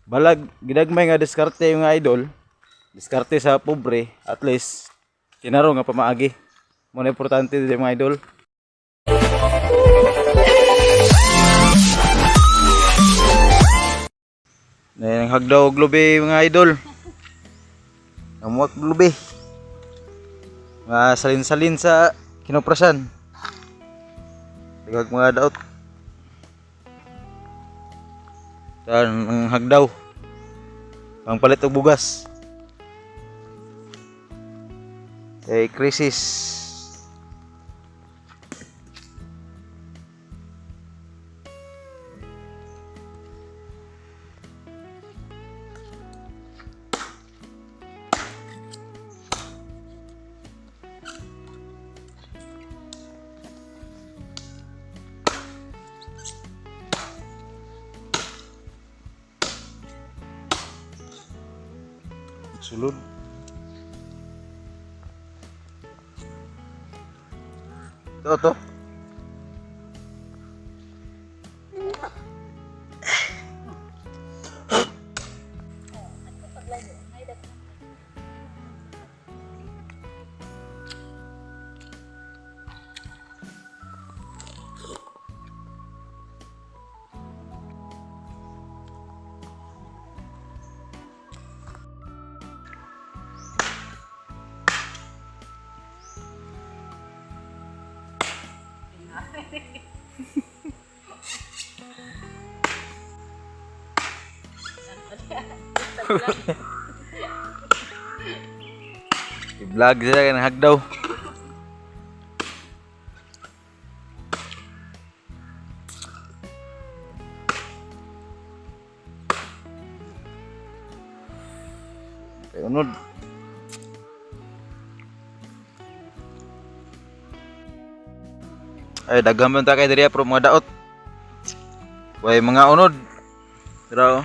Balag ginagmay nga diskarte yung idol. Diskarte sa pobre, at least kinaro nga pamaagi. Mo na importante din mga idol. Nang hagdaw og lubi mga idol. Namuak lubi. Mga salin-salin sa kinoprasan. Tagag mga daot. Dan ang hagdaw. Pangpalit og bugas. Krisis. Sulod. To. I-vlog sila kan hagdaw. Unod. Ay daghang man ta kay diri pro mga daot. Way mga unod. Pero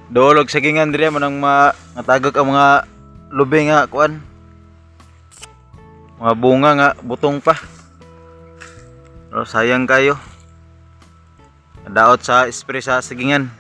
dolog sagingan diri man ang matagak ang mga lubi nga kuan. Mga bunga nga butong pa. Pero sayang kayo. Daot sa spray sa sagingan.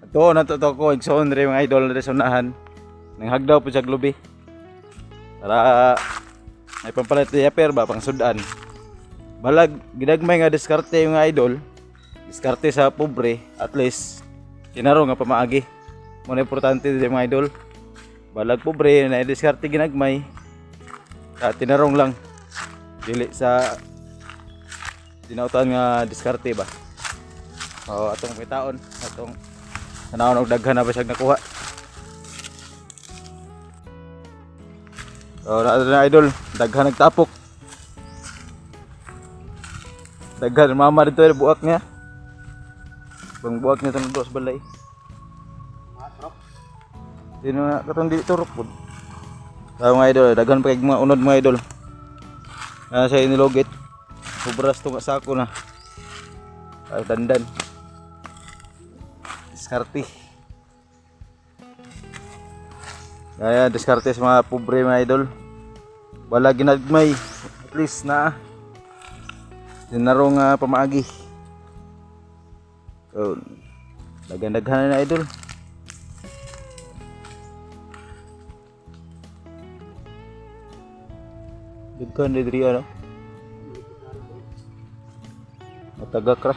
Ito natuto ko igsoon diri mga idol diri sa unahan. Nang hagdaw po sa lubi. Para may pampalit di aper ba pang sudan. Balag ginagmay nga diskarte yung idol. Diskarte sa pobre, at least kinaro nga pamaagi. Mo na importante din mga idol. Balag pobre na diskarte ginagmay. Tinarong lang. Dili sa tinautan nga diskarte ba. O atong pitaon, atong tanawon og daghan na ba siya nakuha. So na idol, daghan nagtapok. Daghan mama dito buak niya. Bang buak niya tanong dos balay. Dino na katong dili turok pud. So mga idol, daghan pa kay mga unod mga idol. Sa inilogit. Sobras to nga sako na. Ay dandan. Diskarte. Kaya diskarte sa mga pobre mga idol. Wala ginagmay. At least na dinarong pamaagi. So, daghan-daghan na idol. Daghan na diri ano. Matagak ra.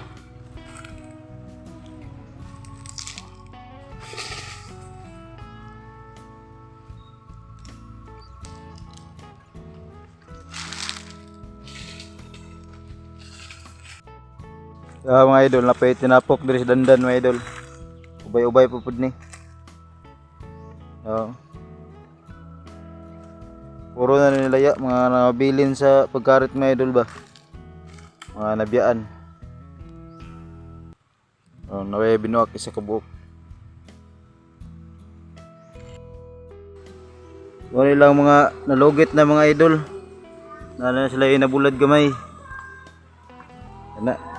Mga idol, napay tinapok diri sa dandan mga idol. Ubay-ubay po pud ni. Puro na nilaya, mga nabilin sa pagkarit mga idol ba. Mga nabiyaan. Naway binuak isa ka buok. Wala lang mga nalugit na mga idol. Na sila inabulad gamay. Ana.